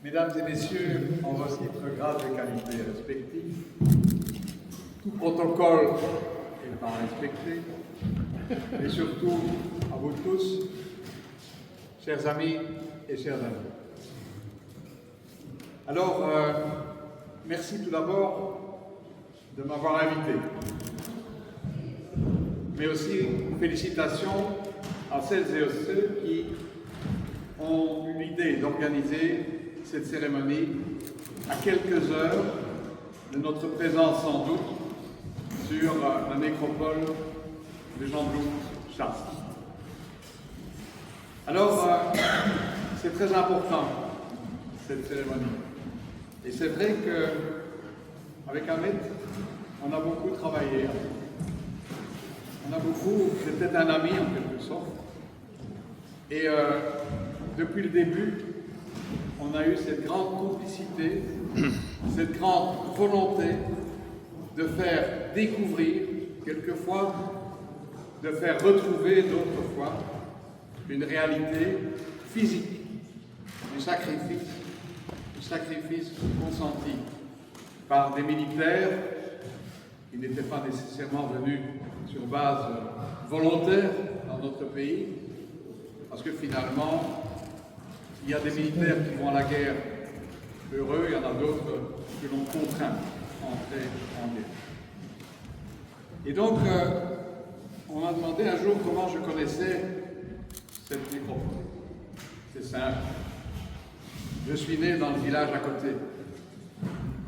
Mesdames et messieurs, en voici votre grade et qualité respectifs. Tout protocole étant respecté, et surtout à vous tous, chers amis et chers amis. Alors, merci tout d'abord de m'avoir invité, mais aussi félicitations à celles et à ceux qui ont eu l'idée d'organiser cette cérémonie à quelques heures de notre présence sans doute sur la nécropole de Jean-Blount-Chastre. Alors, c'est très important, cette cérémonie. Et c'est vrai qu'avec Ahmed, on a beaucoup travaillé. C'était un ami en quelque sorte. Et depuis le début, on a eu cette grande complicité, cette grande volonté de faire découvrir, quelquefois, de faire retrouver d'autres fois une réalité physique, du sacrifice consenti par des militaires qui n'étaient pas nécessairement venus sur base volontaire dans notre pays, parce que finalement, il y a des militaires qui vont à la guerre heureux, il y en a d'autres que l'on contraint à entrer en guerre. Et donc, on m'a demandé un jour comment je connaissais cette nécropole. C'est simple. Je suis né dans le village à côté.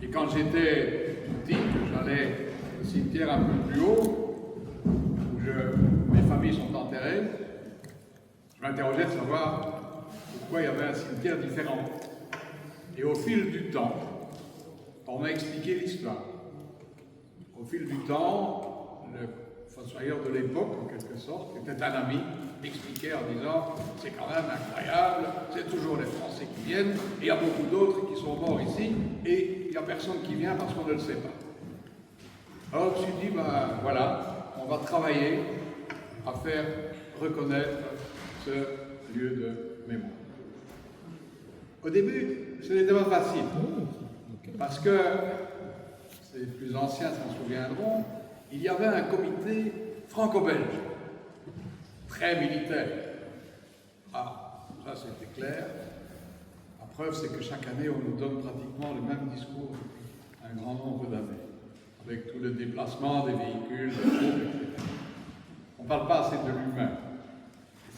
Et quand j'étais petit, j'allais au cimetière un peu plus haut, où mes familles sont enterrées, je m'interrogeais de savoir pourquoi il y avait un cimetière différent. Et au fil du temps, on m'a expliqué l'histoire. Au fil du temps, le fossoyeur de l'époque, en quelque sorte, qui était un ami, m'expliquait en disant « c'est quand même incroyable, c'est toujours les Français qui viennent, et il y a beaucoup d'autres qui sont morts ici, et il n'y a personne qui vient parce qu'on ne le sait pas. » Alors je me suis dit, ben voilà, on va travailler à faire reconnaître ce lieu de mémoire. Au début, ce n'était pas facile, parce que, les plus anciens s'en souviendront, il y avait un comité franco-belge, très militaire. Ah, ça c'était clair. La preuve, c'est que chaque année, on nous donne pratiquement le même discours un grand nombre d'années, avec tout le déplacement des véhicules, des troupes, etc. On ne parle pas assez de l'humain.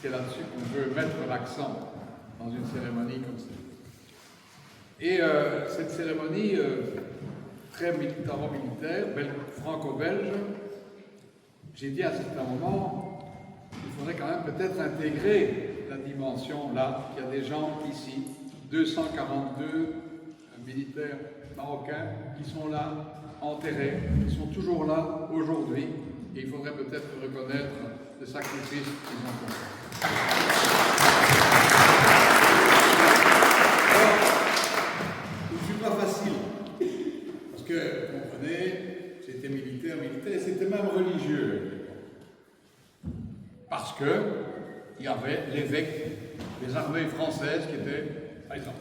C'est là-dessus qu'on veut mettre l'accent dans une cérémonie comme celle-ci. Et cette cérémonie très militaro-militaire, franco-belge, j'ai dit à un certain moment, il faudrait quand même peut-être intégrer la dimension là, qu'il y a des gens ici, 242 militaires marocains qui sont là, enterrés, qui sont toujours là aujourd'hui, et il faudrait peut-être reconnaître le sacrifice qu'ils ont fait. Pas facile, parce que, vous comprenez, j'étais militaire, et c'était même religieux, parce que il y avait l'évêque des armées françaises qui était, par exemple,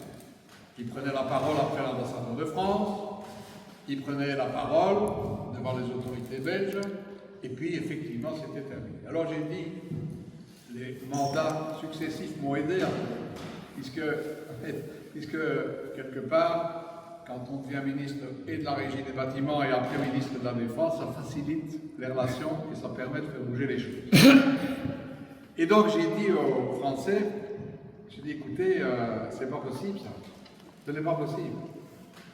qui prenait la parole après l'ambassadeur de France, il prenait la parole devant les autorités belges, et puis effectivement c'était terminé. Alors j'ai dit, les mandats successifs m'ont aidé à puisque quelque part, quand on devient ministre et de la Régie des bâtiments et après ministre de la Défense, ça facilite les relations et ça permet de faire bouger les choses. Et donc j'ai dit aux Français, j'ai dit écoutez, c'est pas possible ça, ce n'est pas possible.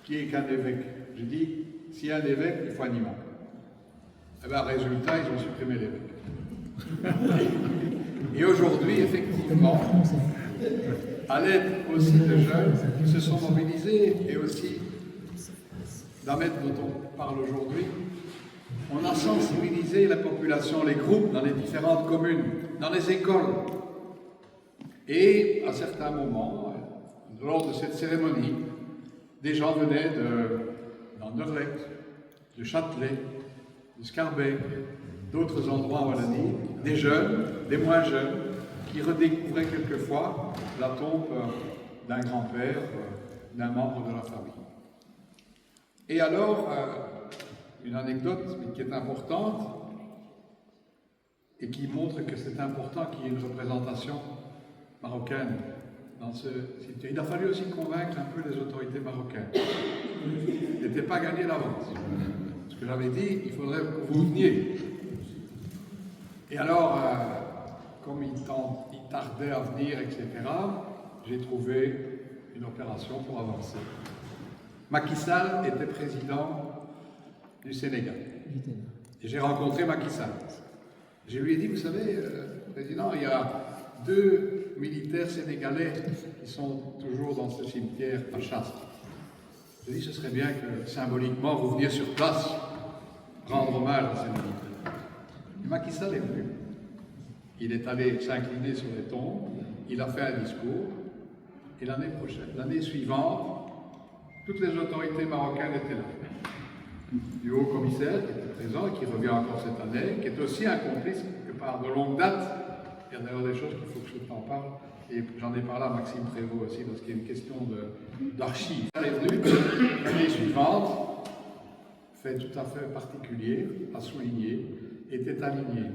Qui est qu'un évêque? J'ai dit, s'il y a un évêque, il faut un imam. Eh bien, résultat, ils ont supprimé l'évêque. Et aujourd'hui, effectivement, à l'aide aussi de jeunes qui se sont mobilisés et aussi d'Ahmed dont on parle aujourd'hui, on a sensibilisé la population, les groupes dans les différentes communes, dans les écoles. Et à certains moments, lors de cette cérémonie, des gens venaient d'Anderlecht, de Châtelet, de Scarbeck, d'autres endroits en Wallonie, des jeunes, des moins jeunes, qui redécouvraient quelquefois la tombe d'un grand-père, d'un membre de la famille. Et alors, une anecdote qui est importante et qui montre que c'est important qu'il y ait une représentation marocaine dans ce cimetière. Il a fallu aussi convaincre un peu les autorités marocaines. Il n'était pas gagné d'avance. Ce que j'avais dit, il faudrait que vous veniez. Et alors, comme il tardait à venir, etc., j'ai trouvé une opération pour avancer. Macky Sall était président du Sénégal. Et j'ai rencontré Macky Sall. Je lui ai dit, vous savez, Président, il y a 2 militaires sénégalais qui sont toujours dans ce cimetière à Chastre. Je lui ai dit, ce serait bien que symboliquement vous veniez sur place rendre hommage à ces militaires. Et Macky Sall est venu. Il est allé s'incliner sur les tombes, il a fait un discours, et l'année suivante, toutes les autorités marocaines étaient là. Du haut commissaire qui était présent et qui revient encore cette année, qui est aussi un complice que par de longue date. Il y a d'ailleurs des choses qu'il faut que je t'en parle, et j'en ai parlé à Maxime Prévost aussi, parce qu'il y a une question d'archives. Il est venu l'année suivante, fait tout à fait particulier, à souligner, était aligné.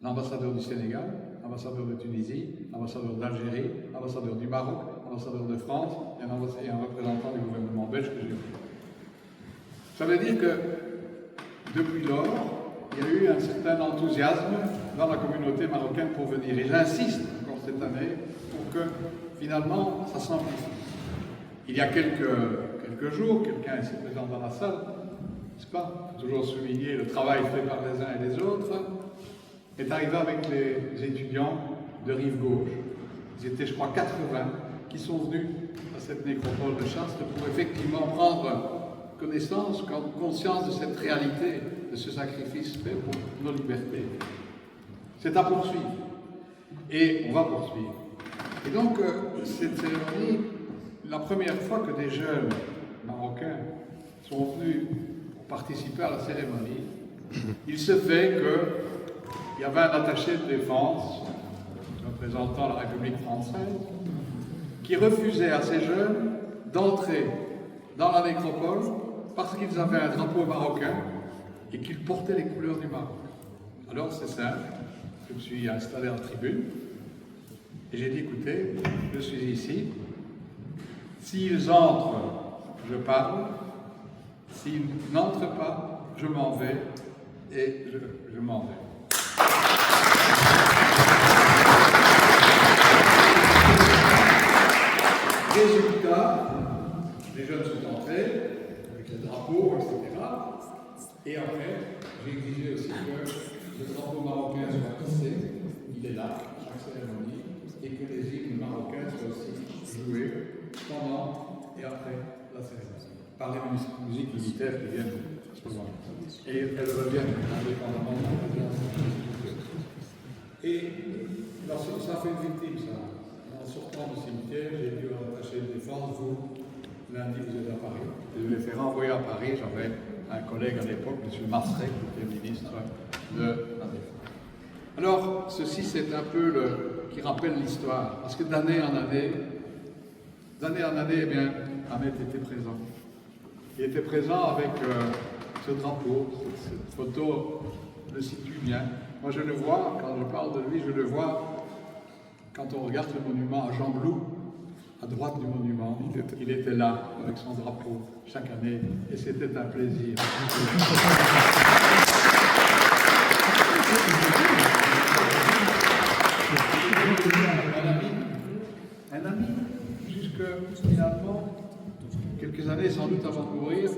L'ambassadeur du Sénégal, l'ambassadeur de Tunisie, l'ambassadeur d'Algérie, l'ambassadeur du Maroc, l'ambassadeur de France et un représentant du gouvernement belge que j'ai vu. Ça veut dire que, depuis lors, il y a eu un certain enthousiasme dans la communauté marocaine pour venir. Et j'insiste encore cette année pour que, finalement, ça s'amplifie. Il y a quelques jours, quelqu'un ici présent dans la salle, n'est-ce pas, faut toujours souligner le travail fait par les uns et les autres, est arrivé avec les étudiants de Rive-Gauche. Ils étaient, je crois, 80 qui sont venus à cette nécropole de Chastre pour effectivement prendre connaissance, conscience de cette réalité, de ce sacrifice fait pour nos libertés. C'est à poursuivre. Et on va poursuivre. Et donc, cette cérémonie, la première fois que des jeunes marocains sont venus pour participer à la cérémonie, il se fait qu'il y avait un attaché de défense représentant la République française qui refusait à ces jeunes d'entrer dans la nécropole parce qu'ils avaient un drapeau marocain et qu'ils portaient les couleurs du Maroc. Alors c'est simple, je me suis installé en tribune et j'ai dit, écoutez, je suis ici, s'ils entrent, je parle, s'ils n'entrent pas, je m'en vais et je m'en vais. Résultat, les jeunes sont entrés, avec les drapeaux, etc. Et après, j'ai exigé aussi que le drapeau marocain soit hissé, il est là, chaque cérémonie, et que les hymnes marocains soient aussi joués pendant et après la cérémonie, par les musiques militaires qui viennent souvent. Et elles reviennent indépendamment de la présence. Et ça fait une victime, ça. En sortant du cimetière, j'ai dû attacher de défense, vous, lundi, vous êtes à Paris. Je l'ai fait renvoyer à Paris, j'avais un collègue à l'époque, M. Masseret, qui était ministre de la Défense. Alors, ceci, c'est un peu qui rappelle l'histoire, parce que d'année en année, eh bien, Ahmed était présent. Il était présent avec ce drapeau, cette photo le situe bien. Moi, je le vois, quand je parle de lui, je le vois quand on regarde le monument à Jean Blou, à droite du monument, il était là avec son drapeau chaque année et c'était un plaisir. Un ami, jusque finalement, quelques années sans doute avant de mourir,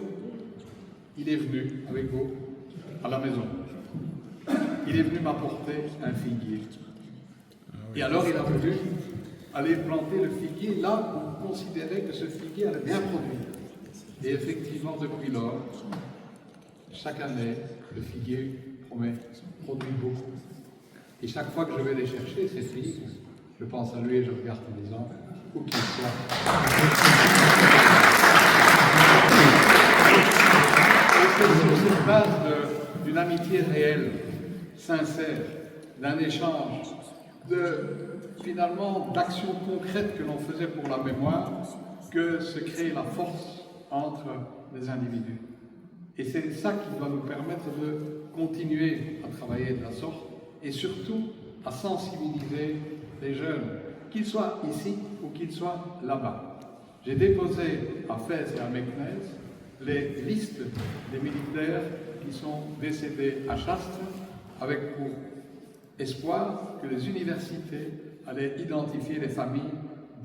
il est venu avec vous à la maison. Il est venu m'apporter un figuier. Et alors il a voulu aller planter le figuier là où on considérait que ce figuier allait bien produire. Et effectivement, depuis lors, chaque année, le figuier produit beaucoup. Et chaque fois que je vais les chercher, ces figues, je pense à lui et je regarde en disant, où qu'il soit. Et c'est sur base d'une amitié réelle, sincère, d'un échange, finalement d'actions concrètes que l'on faisait pour la mémoire, que se crée la force entre les individus. Et c'est ça qui doit nous permettre de continuer à travailler de la sorte et surtout à sensibiliser les jeunes, qu'ils soient ici ou qu'ils soient là-bas. J'ai déposé à Fès et à Meknès les listes des militaires qui sont décédés à Chastre, avec pour espoir que les universités allaient identifier les familles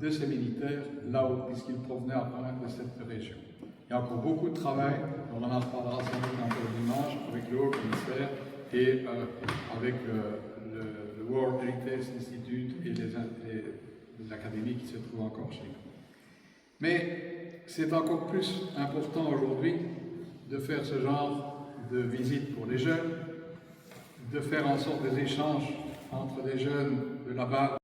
de ces militaires là-haut, puisqu'ils provenaient après de cette région. Il y a encore beaucoup de travail, on en parlera sans doute un peu dimanche, avec le Haut Commissaire et avec le World Heritage Institute et les académies qui se trouvent encore chez nous. Mais c'est encore plus important aujourd'hui de faire ce genre de visite pour les jeunes, de faire en sorte des échanges entre les jeunes de là-bas